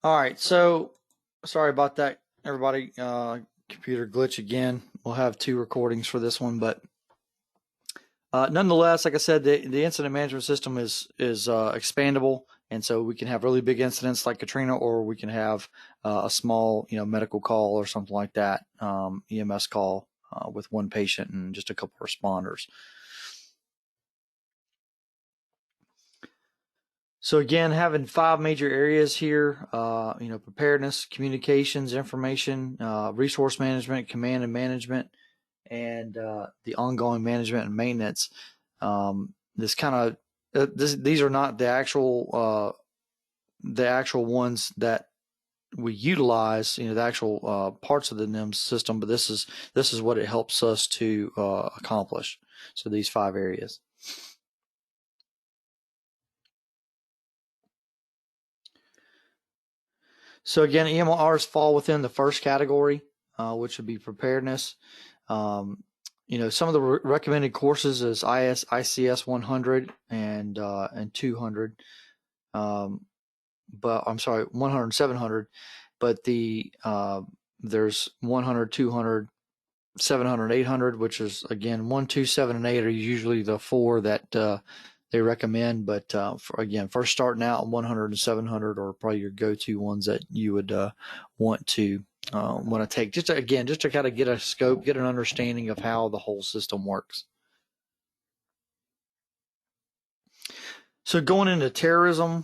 All right, so sorry about that, everybody. Computer glitch again. We'll have two recordings for this one, but nonetheless, like I said, the incident management system is expandable, and so we can have really big incidents like Katrina, or we can have a small, medical call or something like that, EMS call with one patient and just a couple of responders. So again, having 5 major areas here, preparedness, communications, information, resource management, command and management, and the ongoing management and maintenance. These are not the actual ones that we utilize, the actual parts of the NIMS system, but this is what it helps us to accomplish. So these 5 areas. So again, EMRs fall within the first category, which would be preparedness. Some of the recommended courses is ICS 100 and 200. But I'm sorry, 100 and 700. But there's 100, 200, 700, 800, which is again 1, 2, 7, and 8 are usually the 4 that they recommend, but first starting out 100 and 700 are probably your go-to ones that you would want to take just to kind of get a scope, get an understanding of how the whole system works. So going into terrorism,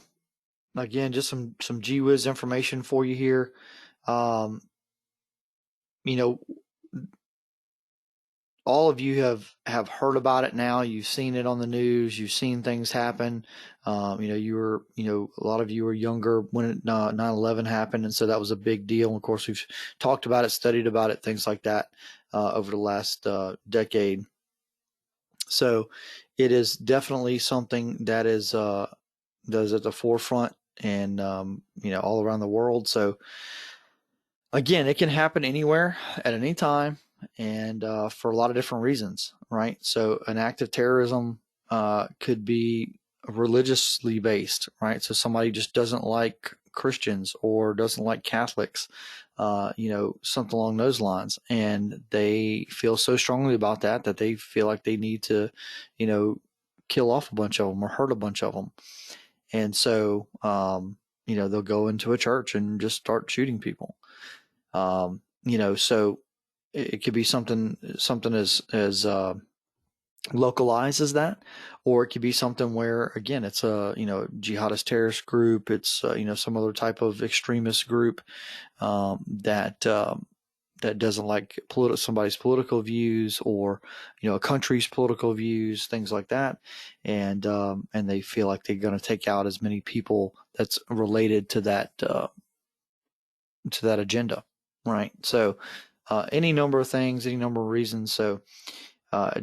again, just some gee whiz information for you here. All of you have heard about it now. You've seen it on the news. You've seen things happen. A lot of you were younger when 9/11 happened, and so that was a big deal. And of course, we've talked about it, studied about it, things like that over the last decade. So it is definitely something that is at the forefront and all around the world. So again, it can happen anywhere at any time, and for a lot of different reasons, right? So an act of terrorism could be religiously based, right? So somebody just doesn't like Christians or doesn't like Catholics, something along those lines, and they feel so strongly about that they feel like they need to, kill off a bunch of them or hurt a bunch of them, and so they'll go into a church and just start shooting people. So it could be something as localized as that, or it could be something where, again, it's a jihadist terrorist group. It's some other type of extremist group that doesn't like somebody's political views, or a country's political views, things like that, and they feel like they're going to take out as many people that's related to that agenda. Right. So any number of things, any number of reasons. So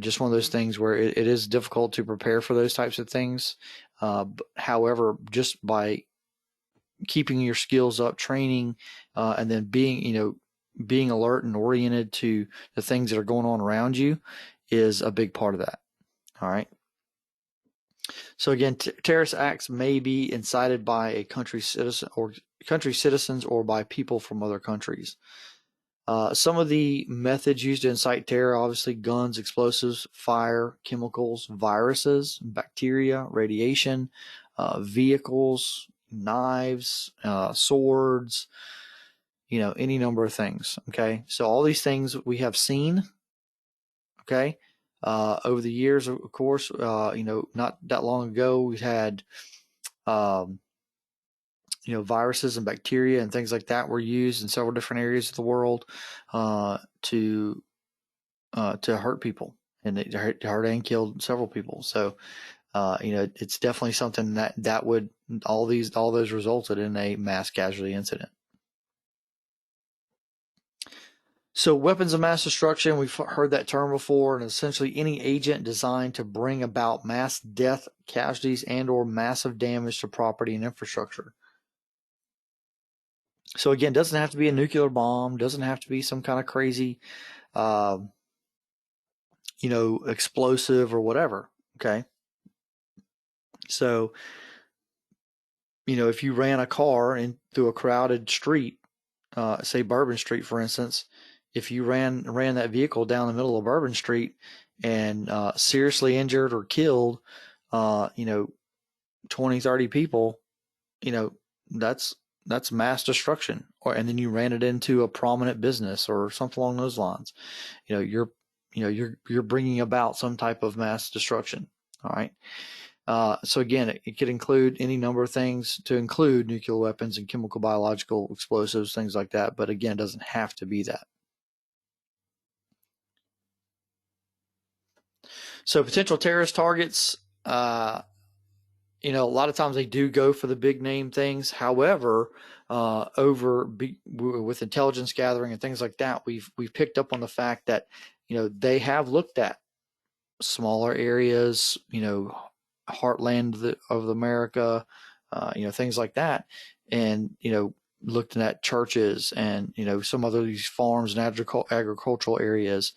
just one of those things where it is difficult to prepare for those types of things. However, just by keeping your skills up, training, and then being alert and oriented to the things that are going on around you is a big part of that. All right. So again, terrorist acts may be incited by a country's citizens or by people from other countries. Some of the methods used to incite terror, obviously guns, explosives, fire, chemicals, viruses, bacteria, radiation, vehicles, knives, swords, any number of things. Okay. So all these things we have seen, okay, over the years, of course, not that long ago, we had, viruses and bacteria and things like that were used in several different areas of the world to hurt people, and they hurt and killed several people. So it's definitely something that would all those resulted in a mass casualty incident. So weapons of mass destruction, we've heard that term before, and essentially any agent designed to bring about mass death, casualties, and or massive damage to property and infrastructure. So again, doesn't have to be a nuclear bomb, doesn't have to be some kind of crazy, explosive or whatever. Okay. So if you ran a car in through a crowded street, say Bourbon Street, for instance, if you ran that vehicle down the middle of Bourbon Street and seriously injured or killed, uh, you know, 20, 30 people, you know, that's mass destruction. And then you ran it into a prominent business or something along those lines. You're bringing about some type of mass destruction. All right. So again, it could include any number of things, to include nuclear weapons and chemical, biological, explosives, things like that. But again, it doesn't have to be that. So potential terrorist targets, a lot of times they do go for the big name things. However, with intelligence gathering and things like that, we've picked up on the fact that they have looked at smaller areas, heartland of America, things like that, and looking at churches and some other these farms and agricultural areas,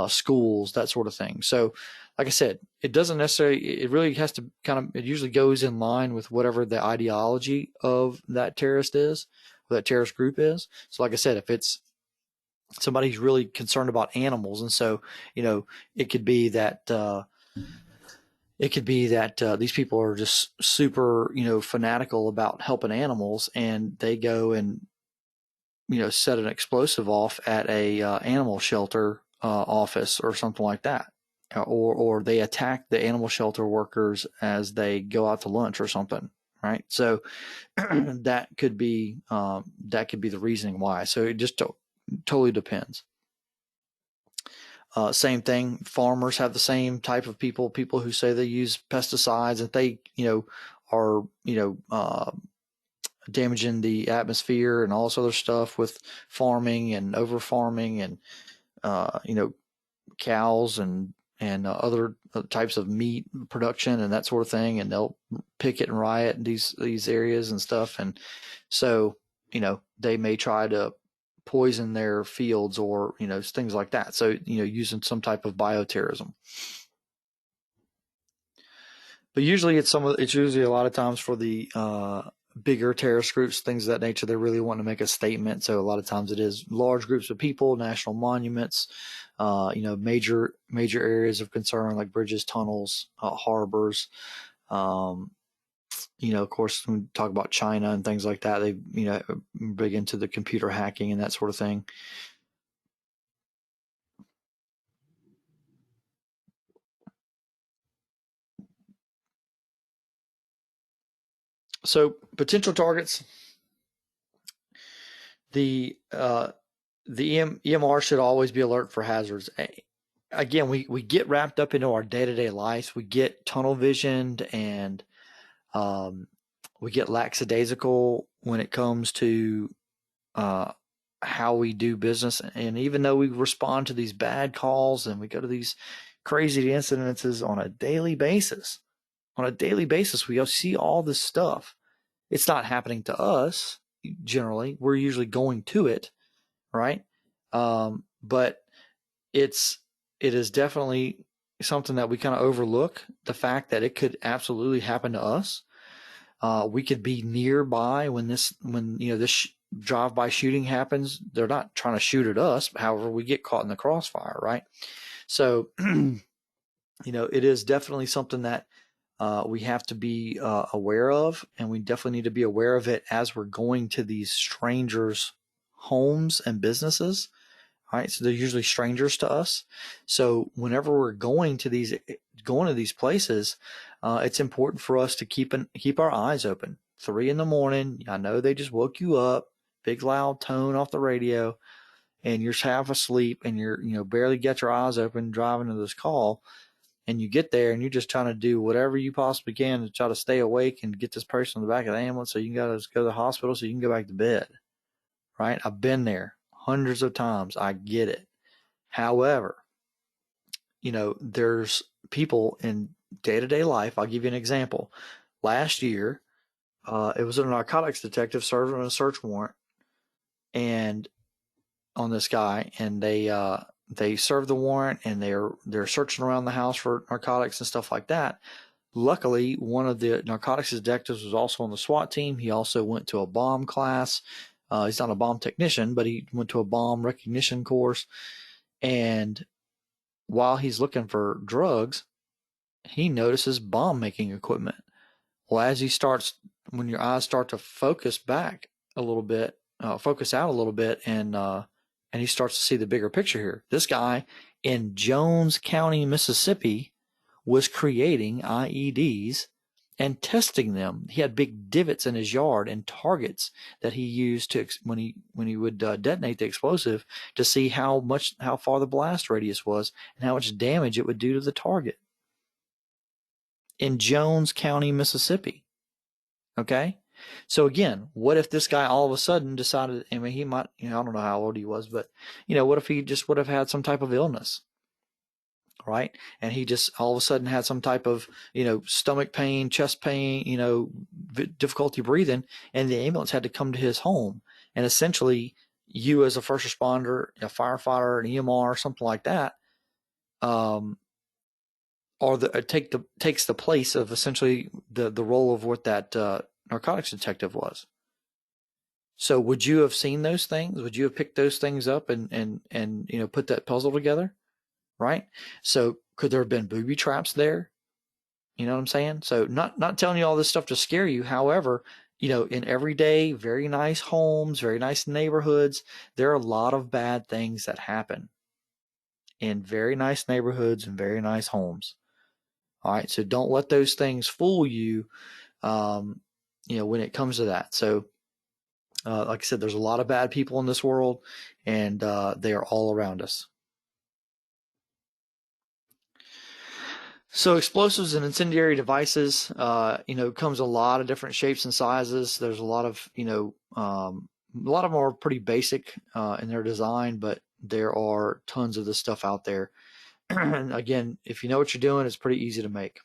schools, that sort of thing. So, like I said, it doesn't necessarily. It really has to it usually goes in line with whatever the ideology of that terrorist is, or that terrorist group is. So, like I said, if it's somebody who's really concerned about animals, and so it could be that. These people are just super, fanatical about helping animals, and they go and set an explosive off at a animal shelter office or something like that, or they attack the animal shelter workers as they go out to lunch or something, right? So that could be the reasoning why. So it just totally depends. Same thing. Farmers have the same type of people who say they use pesticides and they, are, damaging the atmosphere and all this other stuff with farming and over farming and, cows and other types of meat production and that sort of thing. And they'll picket and riot in these areas and stuff. And so, they may try to poison their fields or things like that. So using some type of bioterrorism. But usually it's usually a lot of times for the bigger terrorist groups, things of that nature. They really want to make a statement. So a lot of times it is large groups of people, national monuments, major areas of concern like bridges, tunnels, harbors. Of course, when we talk about China and things like that, they, big into the computer hacking and that sort of thing. So potential targets, the EMR should always be alert for hazards. Again, we get wrapped up into our day-to-day lives. We get tunnel visioned and we get lackadaisical when it comes to how we do business. And even though we respond to these bad calls and we go to these crazy incidences on a daily basis, we see all this stuff. It's not happening to us generally. We're usually going to it, right? But it is definitely something that we kind of overlook, the fact that it could absolutely happen to us. We could be nearby when this drive-by shooting happens. They're not trying to shoot at us. However, we get caught in the crossfire, right? So, it is definitely something that we have to be aware of, and we definitely need to be aware of it as we're going to these strangers' homes and businesses. All right, so they're usually strangers to us. So whenever we're going to these places, it's important for us to keep our eyes open. 3 a.m, I know they just woke you up, big loud tone off the radio, and you're half asleep, and you're barely got your eyes open driving to this call, and you get there and you're just trying to do whatever you possibly can to try to stay awake and get this person in the back of the ambulance so you can go to the hospital so you can go back to bed. Right? I've been there hundreds of times. I get it. However, there's people in day-to-day life. I'll give you an example. Last year, it was a narcotics detective serving a search warrant and on this guy, and they served the warrant and they're searching around the house for narcotics and stuff like that. Luckily, one of the narcotics detectives was also on the SWAT team. He also went to a bomb class. He's not a bomb technician, but he went to a bomb recognition course. And while he's looking for drugs, he notices bomb making equipment. Well, as he starts, when your eyes start to focus back a little bit, focus out a little bit, and he starts to see the bigger picture here. This guy in Jones County, Mississippi, was creating IEDs and testing them. He had big divots in his yard and targets that he used to when he would detonate the explosive to see how far the blast radius was and how much damage it would do to the target. In Jones County, Mississippi. Okay? So again, what if this guy all of a sudden decided, I mean, he might, I don't know how old he was, but, what if he just would have had some type of illness, right? And he just all of a sudden had some type of, stomach pain, chest pain, difficulty breathing, and the ambulance had to come to his home. And essentially, you as a first responder, a firefighter, an EMR, something like that, takes the place of essentially the role of what that narcotics detective was. So would you have seen those things? Would you have picked those things up and put that puzzle together? Right? So could there have been booby traps there? You know what I'm saying? So not telling you all this stuff to scare you. However, in everyday, very nice homes, very nice neighborhoods, there are a lot of bad things that happen in very nice neighborhoods and very nice homes. All right. So don't let those things fool you, when it comes to that. So, like I said, there's a lot of bad people in this world, and they are all around us. So explosives and incendiary devices, comes a lot of different shapes and sizes. There's a lot of, a lot of them are pretty basic in their design, but there are tons of this stuff out there. And again, if you know what you're doing, it's pretty easy to make.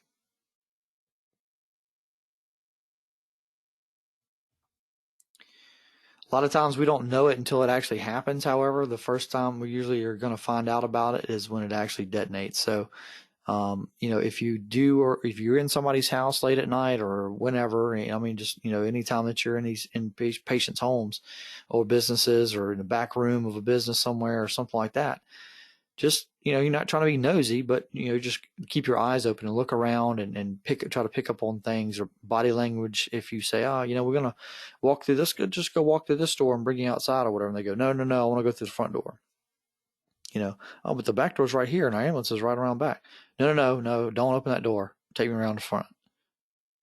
A lot of times we don't know it until it actually happens. However, the first time we usually are going to find out about it is when it actually detonates. So, if you do, or if you're in somebody's house late at night or whenever, just, anytime that you're in patients' homes or businesses or in the back room of a business somewhere or something like that, just, you're not trying to be nosy, but, just keep your eyes open and look around and try to pick up on things or body language. If you say, we're going to walk through this, just go walk through this door and bring you outside or whatever. And they go, no, I want to go through the front door. But the back door's right here and our ambulance is right around back. No, don't open that door. Take me around the front.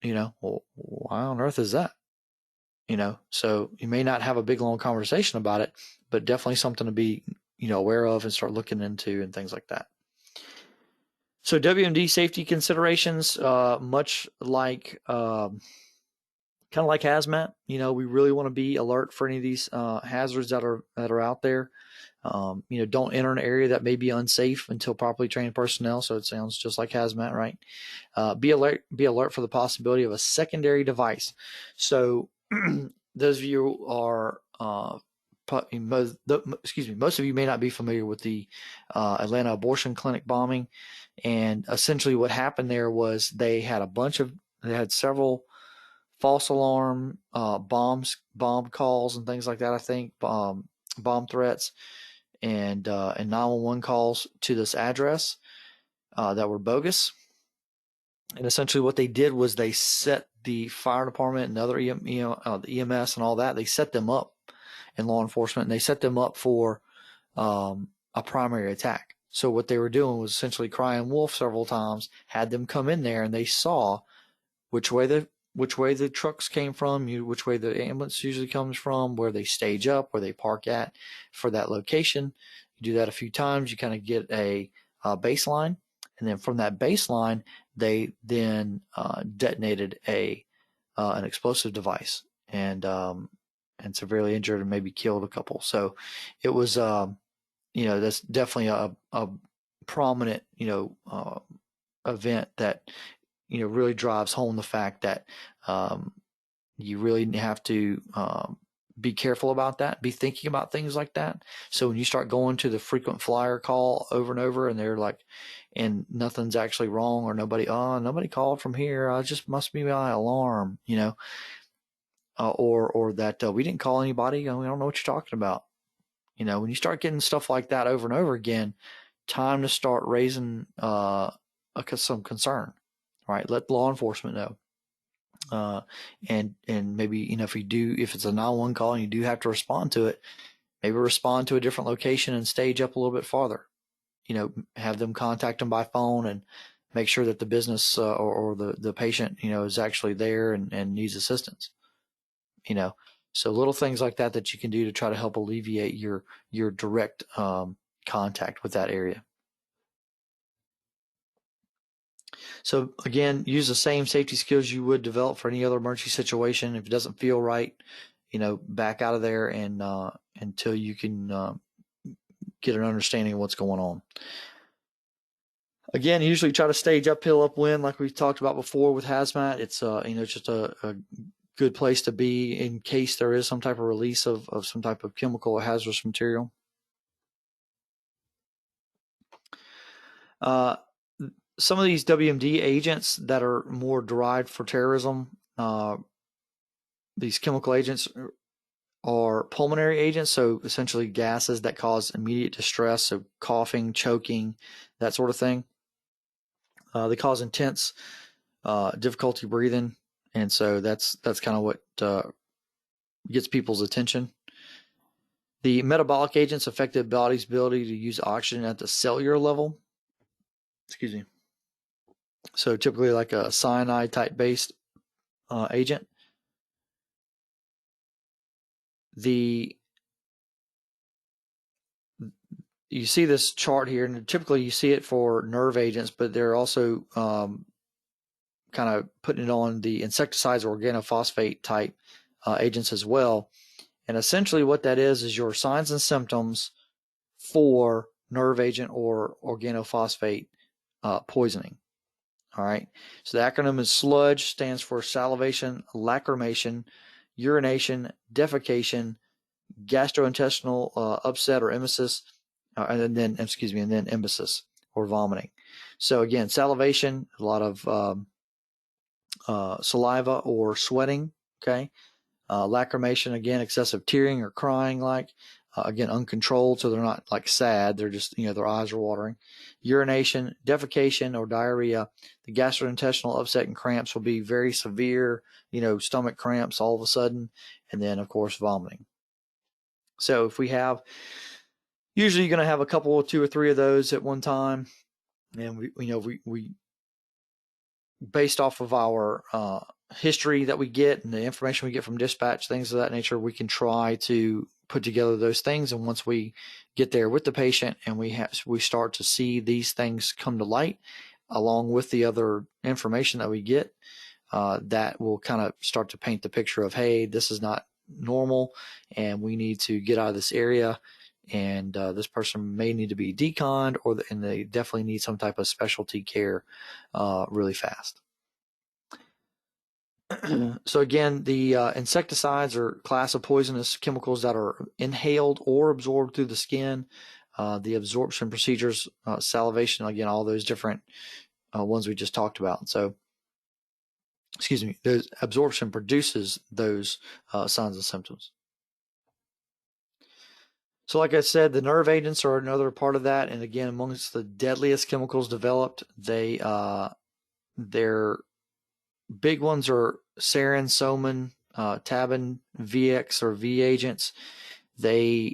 Well, why on earth is that? So you may not have a big long conversation about it, but definitely something to be, aware of and start looking into and things like that. So WMD safety considerations, much like, kind of like hazmat, we really want to be alert for any of these hazards that are out there. Don't enter an area that may be unsafe until properly trained personnel. So it sounds just like hazmat, right? Be alert for the possibility of a secondary device. So those of you are, most of you may not be familiar with the Atlanta abortion clinic bombing. And essentially what happened there was they had several false alarm bomb calls and things like that, I think, bomb threats and 911 calls to this address that were bogus. And essentially what they did was they set the fire department and other the EMS and all that, they set them up in law enforcement, and they set them up for a primary attack. So what they were doing was essentially crying wolf several times, had them come in there, and they saw which way the trucks came from, which way the ambulance usually comes from, where they stage up, where they park at for that location. You do that a few times, you kind of get a baseline, and then from that baseline, they then detonated an explosive device and severely injured and maybe killed a couple. So it was, that's definitely a prominent, event that really drives home the fact that you really have to be careful about that. Be thinking about things like that. So when you start going to the frequent flyer call over and over, and they're like, and nothing's actually wrong, or nobody called from here. I just must be my alarm, or that we didn't call anybody. We don't know what you're talking about. When you start getting stuff like that over and over again, time to start raising some concern, right? Let law enforcement know. And maybe, if it's a 911 call and you do have to respond to it, maybe respond to a different location and stage up a little bit farther. Have them contact them by phone and make sure that the business or the patient, is actually there and needs assistance. So little things like that you can do to try to help alleviate your direct contact with that area. So again, use the same safety skills you would develop for any other emergency situation. If it doesn't feel right, back out of there and until you can get an understanding of what's going on. Again, usually try to stage uphill, upwind, like we talked about before with hazmat. It's just a good place to be in case there is some type of release of some type of chemical or hazardous material. Some of these WMD agents that are more derived for terrorism, these chemical agents are pulmonary agents, so essentially gases that cause immediate distress, so coughing, choking, that sort of thing. They cause intense difficulty breathing, and so that's kind of what gets people's attention. The metabolic agents affect the body's ability to use oxygen at the cellular level. Excuse me. So typically like a cyanide type based agent. You see this chart here, and typically you see it for nerve agents, but they're also kind of putting it on the insecticides or organophosphate type agents as well. And essentially what that is your signs and symptoms for nerve agent or organophosphate poisoning. All right. So the acronym is SLUDGE, stands for salivation, lacrimation, urination, defecation, gastrointestinal upset or emesis, and then emesis or vomiting. So again, salivation, a lot of saliva or sweating. Okay. Lacrimation, again, excessive tearing or crying, again, uncontrolled, so they're not like sad, they're just, their eyes are watering. Urination, defecation, or diarrhea. The gastrointestinal upset and cramps will be very severe, stomach cramps all of a sudden, and then, of course, vomiting. So if we have, usually you're going to have a couple, 2 or 3 of those at one time, and we based off of our history that we get and the information we get from dispatch, things of that nature, we can try to put together those things. And once we get there with the patient and we start to see these things come to light, along with the other information that we get, that will kind of start to paint the picture of, hey, this is not normal, and we need to get out of this area. And this person may need to be deconned, and they definitely need some type of specialty care really fast. So again, the insecticides are a class of poisonous chemicals that are inhaled or absorbed through the skin. The absorption procedures, salivation, again, all those different ones we just talked about. So, those absorption produces those signs and symptoms. So like I said, the nerve agents are another part of that. And again, amongst the deadliest chemicals developed, their big ones are sarin, soman, tabin, VX or V agents. They're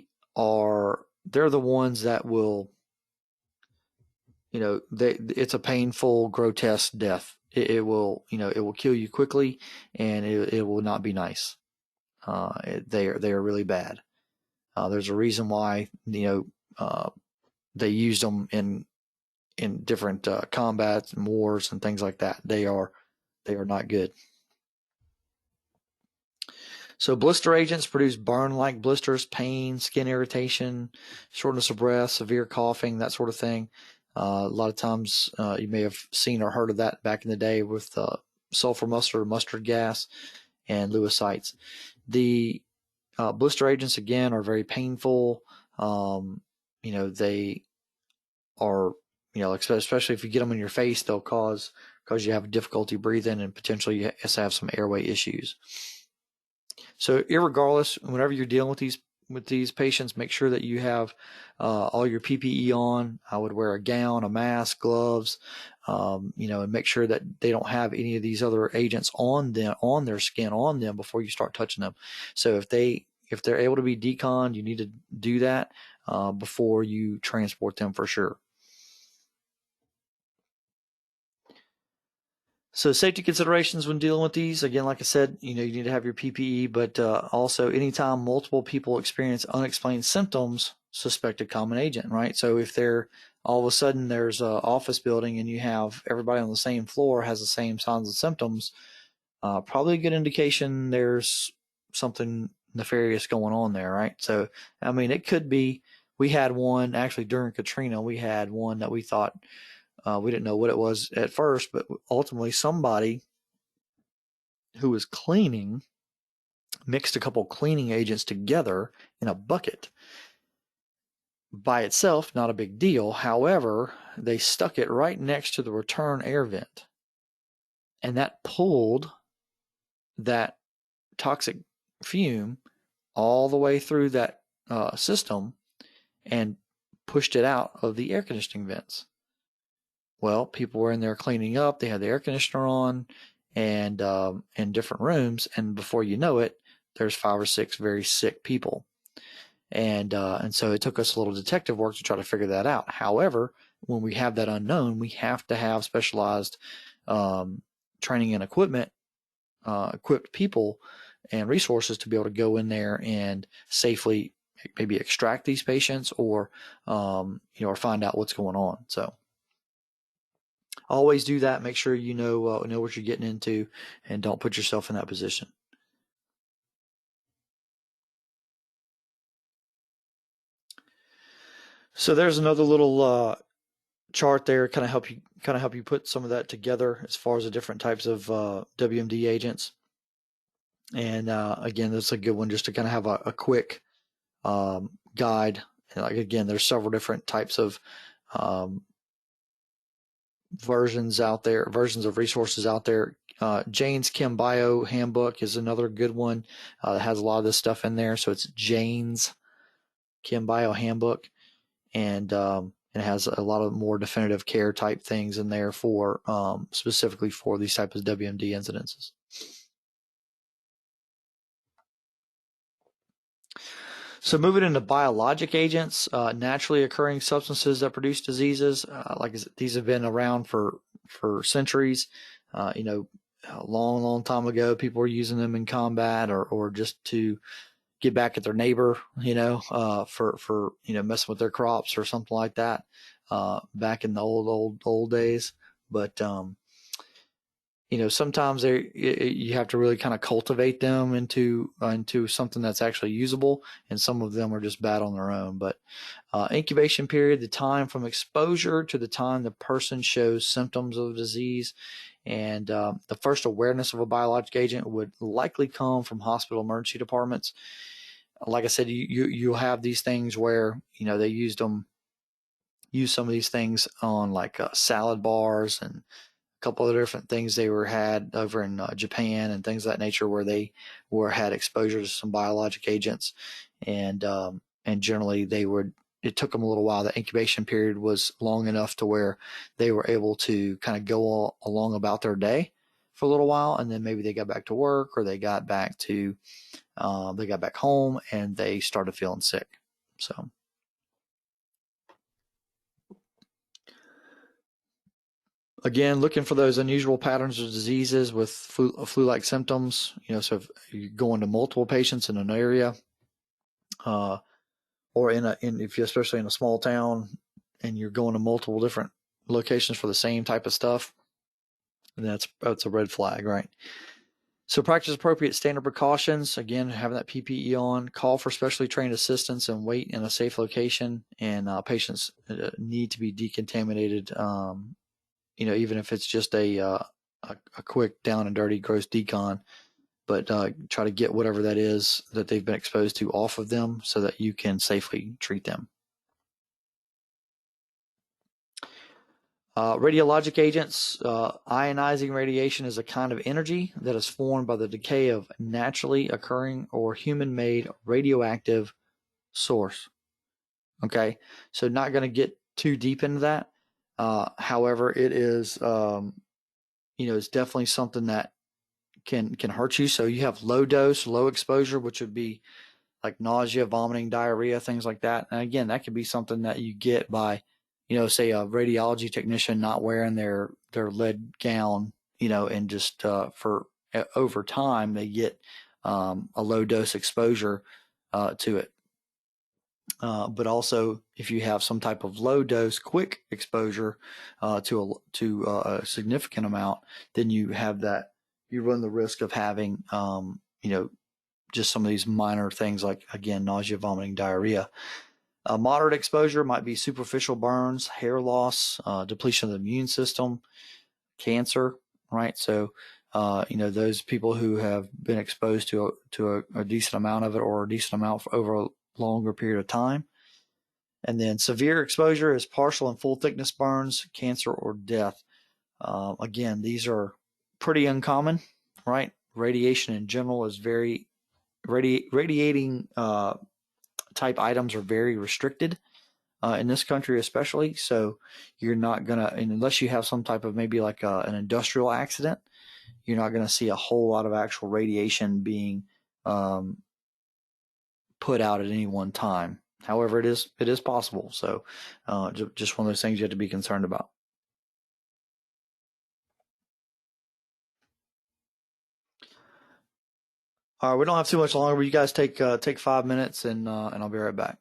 the ones that will, it's a painful, grotesque death. It will kill you quickly, and it will not be nice. They are really bad. There's a reason why they used them in different combats and wars and things like that. They are not good. So blister agents produce burn-like blisters, pain, skin irritation, shortness of breath, severe coughing, that sort of thing. A lot of times you may have seen or heard of that back in the day with sulfur mustard gas, and leukocytes. The Blister agents, again, are very painful. They are, especially if you get them in your face, they'll cause you have difficulty breathing and potentially you have some airway issues. So, irregardless, whenever you're dealing with these patients, make sure that you have all your PPE on. I would wear a gown, a mask, gloves, and make sure that they don't have any of these other agents on their skin, on them before you start touching them. So if they're able to be deconned, you need to do that before you transport them for sure. So safety considerations when dealing with these, again, like I said, you need to have your PPE, but also anytime multiple people experience unexplained symptoms, suspected common agent, right? So if all of a sudden there's an office building and you have everybody on the same floor has the same signs and symptoms, probably a good indication there's something nefarious going on there, right? So, I mean, it could be, we had one actually during Katrina, we had one that we thought, we didn't know what it was at first, but ultimately somebody who was cleaning mixed a couple cleaning agents together in a bucket. By itself, not a big deal. However, they stuck it right next to the return air vent, and that pulled that toxic fume all the way through that system and pushed it out of the air conditioning vents. Well, people were in there cleaning up. They had the air conditioner on and in different rooms. And before you know it, there's 5 or 6 very sick people. And so it took us a little detective work to try to figure that out. However, when we have that unknown, we have to have specialized training and equipped people and resources to be able to go in there and safely maybe extract these patients or find out what's going on. So always do that. Make sure you know what you're getting into and don't put yourself in that position. So there's another little chart there, kind of help you put some of that together as far as the different types of WMD agents. And again, that's a good one just to kind of have a quick guide. And like again, there's several different types of versions of resources out there. Jane's Chem Bio Handbook is another good one that has a lot of this stuff in there. So it's Jane's Chem Bio Handbook, and it has a lot of more definitive care type things in there for specifically for these types of WMD incidences. So moving into biologic agents, naturally occurring substances that produce diseases, like these have been around for centuries. A long time ago, people were using them in combat or just to get back at their neighbor, for messing with their crops or something like that, back in the old days. But sometimes you have to really kind of cultivate them into something that's actually usable, and some of them are just bad on their own. But incubation period, the time from exposure to the time the person shows symptoms of the disease, and the first awareness of a biologic agent would likely come from hospital emergency departments. Like I said, you'll have these things where they use some of these things on like salad bars and couple of different things they had over in Japan and things of that nature, where they had exposure to some biologic agents, and generally it took them a little while. The incubation period was long enough to where they were able to kind of go along about their day for a little while, and then maybe they got back to work or they got back home and they started feeling sick. So. Again, looking for those unusual patterns of diseases with flu-like symptoms. So if you're going to multiple patients in an area, or if you're especially in a small town and you're going to multiple different locations for the same type of stuff, that's a red flag, right? So practice appropriate standard precautions. Again, having that PPE on, call for specially trained assistance, and wait in a safe location. And patients need to be decontaminated. Even if it's just a quick down and dirty gross decon, but try to get whatever that is that they've been exposed to off of them so that you can safely treat them. Radiologic agents, ionizing radiation is a kind of energy that is formed by the decay of naturally occurring or human-made radioactive source. Okay, so not going to get too deep into that. However, it is, it's definitely something that can hurt you. So you have low dose, low exposure, which would be like nausea, vomiting, diarrhea, things like that. And again, that could be something that you get by, say a radiology technician not wearing their lead gown, and just for over time they get a low dose exposure to it. But also, if you have some type of low dose, quick exposure to a significant amount, then you run the risk of having, just some of these minor things like, again, nausea, vomiting, diarrhea. Moderate exposure might be superficial burns, hair loss, depletion of the immune system, cancer, right? So, those people who have been exposed to a decent amount of it or a decent amount over a longer period of time. And then severe exposure is partial and full thickness burns, cancer, or death. Again, these are pretty uncommon, right? Radiation in general is very radiating type items are very restricted in this country, especially. So you're not gonna, unless you have some type of maybe like an industrial accident, you're not gonna see a whole lot of actual radiation being put out at any one time. However, it is possible. So just one of those things you have to be concerned about. All right, we don't have too much longer, but you guys take 5 minutes, and I'll be right back.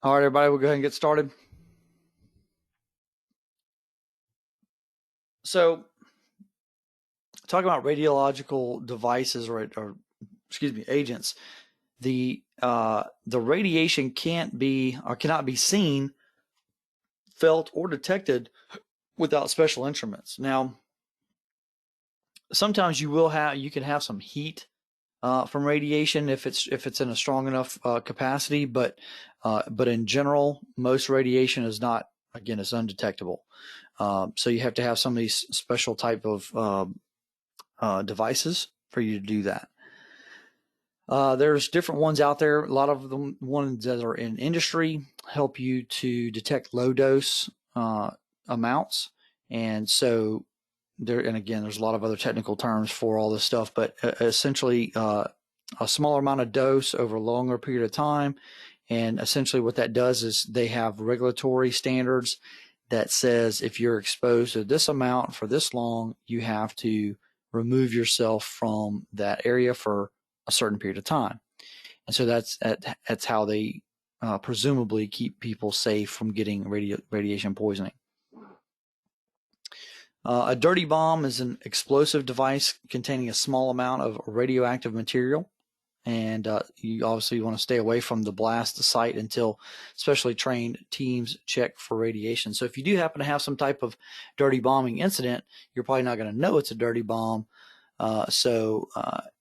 All right, everybody, we'll go ahead and get started. So, talking about radiological devices or excuse me, agents, the radiation can't be or cannot be seen, felt, or detected without special instruments. Now, sometimes you can have some heat from radiation if it's in a strong enough capacity, but in general, most radiation is not. Again, it's undetectable. So you have to have some of these special type of devices for you to do that. There's different ones out there. A lot of the ones that are in industry help you to detect low dose amounts, and so there. And again, there's a lot of other technical terms for all this stuff, but essentially, a smaller amount of dose over a longer period of time. And essentially, what that does is they have regulatory standards that says if you're exposed to this amount for this long, you have to remove yourself from that area for a certain period of time. And so that's how they presumably keep people safe from getting radiation poisoning. A dirty bomb is an explosive device containing a small amount of radioactive material. And you obviously want to stay away from the blast site until specially trained teams check for radiation. So if you do happen to have some type of dirty bombing incident, you're probably not going to know it's a dirty bomb. So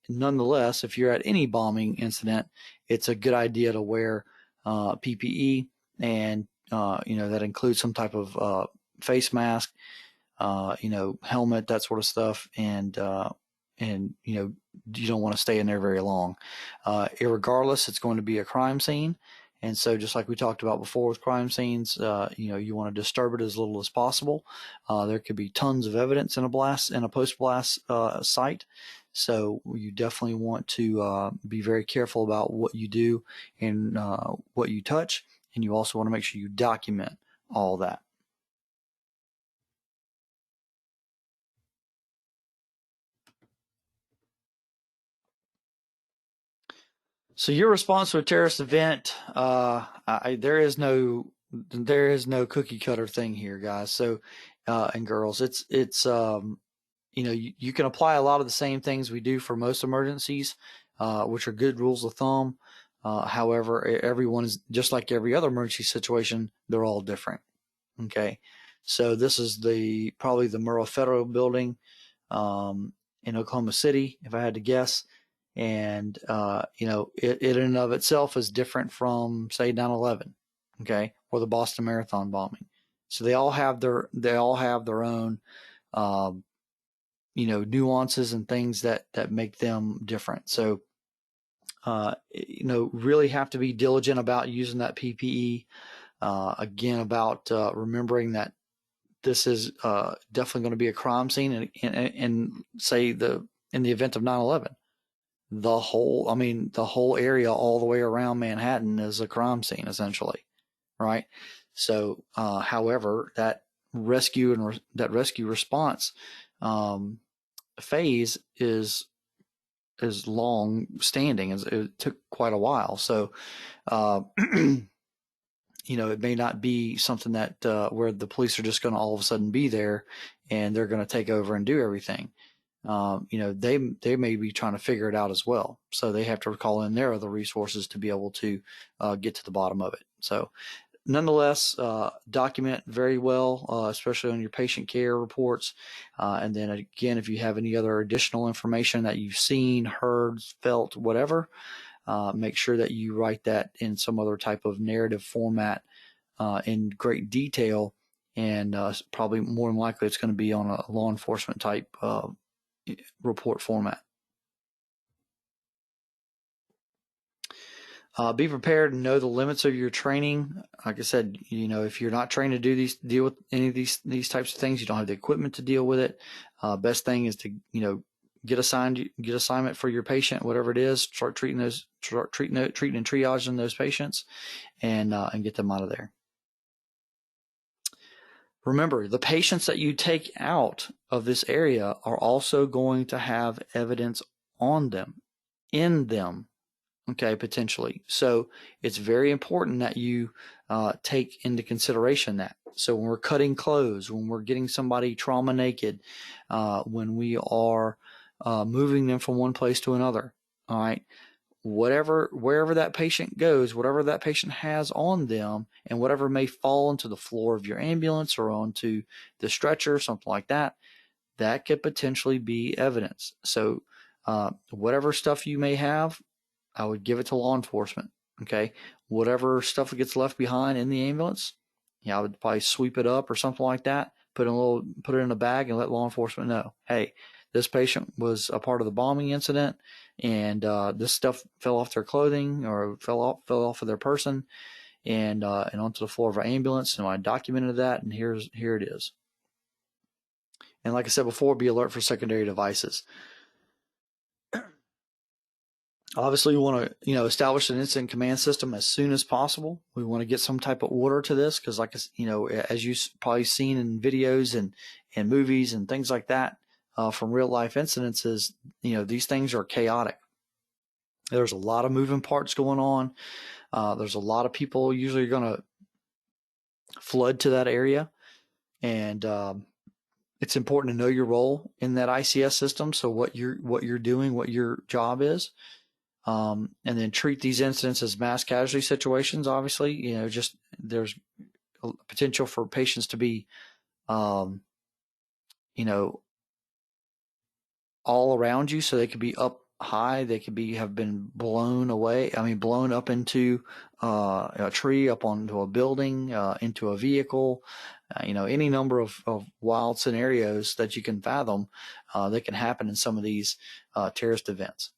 nonetheless, if you're at any bombing incident, it's a good idea to wear PPE, and that includes some type of face mask, helmet, that sort of stuff, and you don't want to stay in there very long. Irregardless, it's going to be a crime scene. And so just like we talked about before with crime scenes, you want to disturb it as little as possible. There could be tons of evidence in a post-blast site. So you definitely want to be very careful about what you do and what you touch. And you also want to make sure you document all that. So your response to a terrorist event, there is no cookie cutter thing here, guys. So and girls, you can apply a lot of the same things we do for most emergencies, which are good rules of thumb. However, everyone is just like every other emergency situation; they're all different. Okay, so this is probably the Murrah Federal Building in Oklahoma City, if I had to guess. And it in and of itself is different from, say, 9/11, okay, or the Boston Marathon bombing. So they all have their own nuances and things that make them different. So really have to be diligent about using that PPE. Again, about remembering that this is definitely going to be a crime scene, and say in the event of 9/11. The whole area all the way around Manhattan is a crime scene, essentially, right? So, however, that rescue response phase is long standing. It took quite a while. So, it may not be something that where the police are just going to all of a sudden be there and they're going to take over and do everything. They may be trying to figure it out as well. So they have to call in their other resources to be able to get to the bottom of it. So nonetheless, document very well, especially on your patient care reports. And then again, if you have any other additional information that you've seen, heard, felt, whatever, make sure that you write that in some other type of narrative format in great detail. And probably more than likely it's going to be on a law enforcement type report format. Be prepared and know the limits of your training. Like I said, if you're not trained to deal with any of these types of things, you don't have the equipment to deal with it. Best thing is to get assignment for your patient, whatever it is. Start treating and triaging those patients, and get them out of there. Remember, the patients that you take out of this area are also going to have evidence on them, in them. okay, potentially. So it's very important that you take into consideration that. So when we're cutting clothes, when we're getting somebody trauma naked, when we are moving them from one place to another, all right, wherever that patient goes, whatever that patient has on them, and whatever may fall into the floor of your ambulance or onto the stretcher, something like that, that could potentially be evidence. So whatever stuff you may have, I would give it to law enforcement. Okay. Whatever stuff that gets left behind in the ambulance, yeah, I would probably sweep it up or something like that. Put it in a bag and let law enforcement know, hey, this patient was a part of the bombing incident, and this stuff fell off their clothing or fell off of their person, and onto the floor of our ambulance. And I documented that, and here it is. And like I said before, be alert for secondary devices. Obviously, we want to, establish an incident command system as soon as possible. We want to get some type of order to this because, as you've probably seen in videos and movies and things like that from real life incidences, these things are chaotic. There's a lot of moving parts going on. There's a lot of people usually going to flood to that area, and it's important to know your role in that ICS system. So what you're doing, what your job is. And then treat these incidents as mass casualty situations. Obviously, just there's a potential for patients to be, all around you. So they could be up high. They could have been blown away. Blown up into a tree, up onto a building, into a vehicle. Any number of wild scenarios that you can fathom that can happen in some of these terrorist events.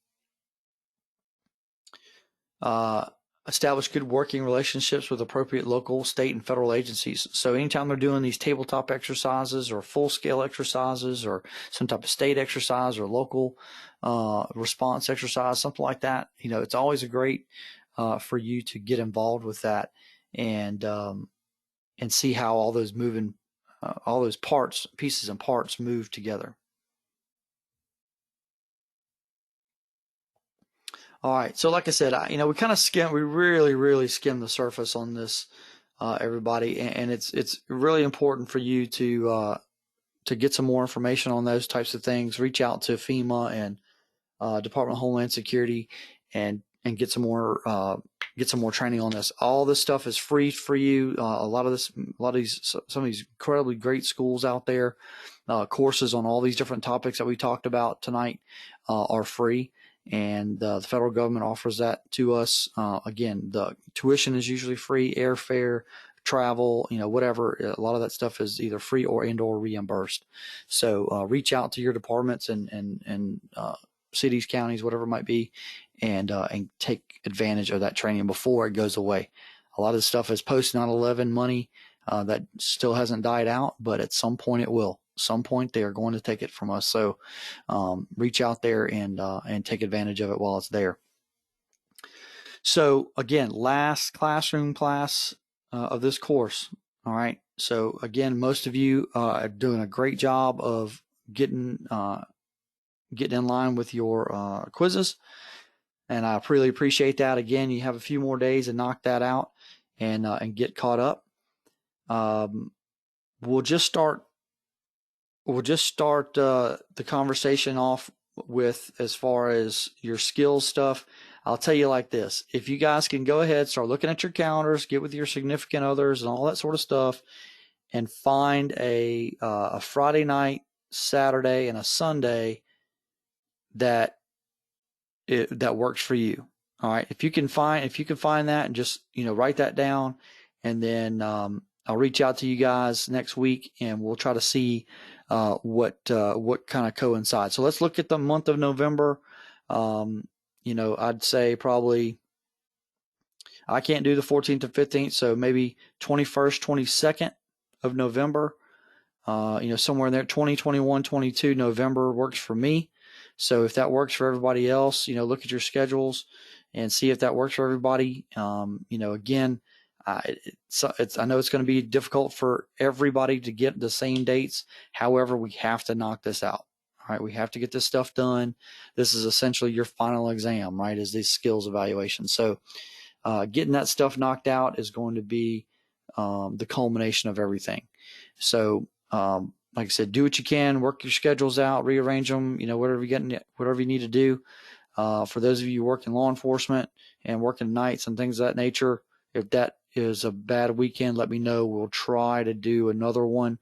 Establish good working relationships with appropriate local, state, and federal agencies. So anytime they're doing these tabletop exercises or full-scale exercises or some type of state exercise or local response exercise, something like that, it's always a great for you to get involved with that and see how all those pieces and parts move together. All right. So like I said, we really, really skimmed the surface on this, everybody. And it's really important for you to get some more information on those types of things. Reach out to FEMA and Department of Homeland Security and get some more training on this. All this stuff is free for you. Some of these incredibly great schools out there, courses on all these different topics that we talked about tonight are free. And the federal government offers that to us. Again, the tuition is usually free, airfare, travel, whatever. A lot of that stuff is either free or reimbursed. So reach out to your departments and cities, counties, whatever it might be, and take advantage of that training before it goes away. A lot of the stuff is post 9/11 money that still hasn't died out, but at some point it will. Some point they are going to take it from us. So reach out there and take advantage of it while it's there. So again, last classroom class of this course. All right. So again, most of you are doing a great job of getting in line with your quizzes, and I really appreciate that. Again, you have a few more days to knock that out and get caught up. We'll just start the conversation off with as far as your skills stuff. I'll tell you like this. If you guys can go ahead, start looking at your calendars, get with your significant others and all that sort of stuff, and find a Friday night, Saturday, and a Sunday that works for you. All right. If you can find that and just, write that down, and then I'll reach out to you guys next week and we'll try to see what kind of coincides. So let's look at the month of November. I'd say probably I can't do the 14th to 15th, so maybe 21st, 22nd of November. Somewhere in there, 20, 21, 22 November works for me. So if that works for everybody else, look at your schedules and see if that works for everybody. Again, I know it's going to be difficult for everybody to get the same dates. However, we have to knock this out. right? We have to get this stuff done. This is essentially your final exam, right? Is these skills evaluations. So getting that stuff knocked out is going to be the culmination of everything. So like I said, do what you can, work your schedules out, rearrange them, whatever you need to do. For those of you who work in law enforcement and working nights and things of that nature, if that is a bad weekend, let me know. We'll try to do another one.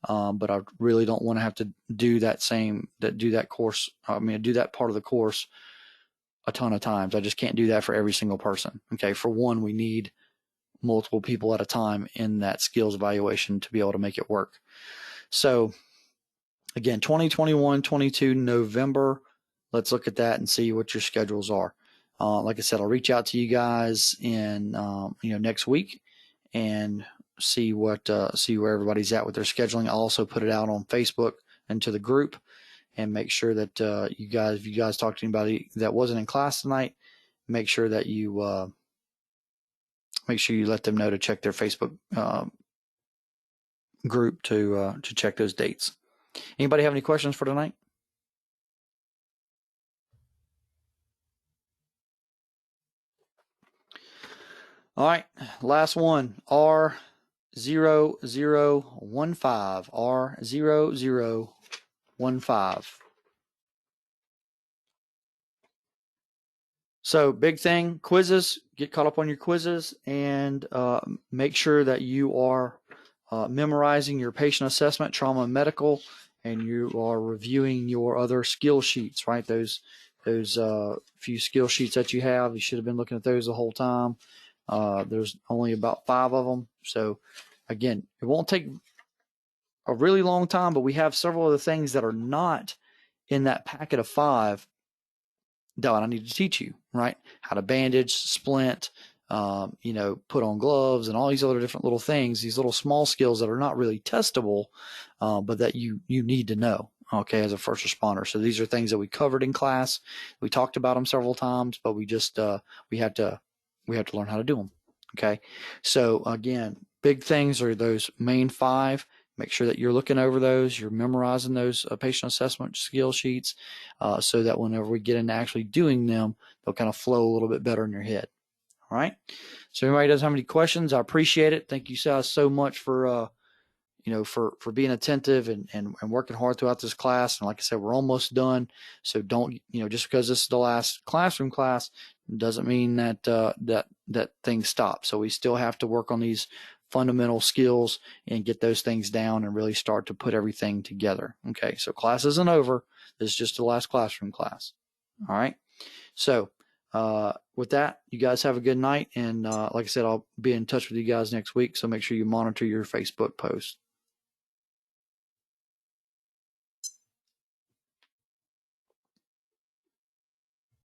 But I really don't want to have to do that course. Do that part of the course a ton of times. I just can't do that for every single person. Okay. For one, we need multiple people at a time in that skills evaluation to be able to make it work. So again, 2021-22 November, let's look at that and see what your schedules are. Like I said, I'll reach out to you guys in next week and see where everybody's at with their scheduling. I'll also put it out on Facebook and to the group, and make sure that if you guys talk to anybody that wasn't in class tonight, make sure that you let them know to check their Facebook group to check those dates. Anybody have any questions for tonight? All right, last one, R0015, R0015. So big thing, quizzes, get caught up on your quizzes, and make sure that you are memorizing your patient assessment, trauma and medical, and you are reviewing your other skill sheets, right? Those few skill sheets that you have, you should have been looking at those the whole time. There's only about 5 of them. So again, it won't take a really long time, but we have several other things that are not in that packet of 5 that I need to teach you, right? How to bandage, splint, put on gloves, and all these other different little things, these little small skills that are not really testable, but that you need to know, okay, as a first responder. So these are things that we covered in class. We talked about them several times, but we just we have to learn how to do them, okay? So again, big things are those main 5. Make sure that you're looking over those, you're memorizing those patient assessment skill sheets, so that whenever we get into actually doing them, they'll kind of flow a little bit better in your head. All right. So if anybody doesn't have any questions, I appreciate it. Thank you guys so much for being attentive and working hard throughout this class. And like I said, we're almost done. So don't, just because this is the last classroom class doesn't mean that that things stop. So we still have to work on these fundamental skills and get those things down and really start to put everything together. Okay. So class isn't over. This is just the last classroom class. All right. So with that, you guys have a good night. And like I said, I'll be in touch with you guys next week. So make sure you monitor your Facebook posts.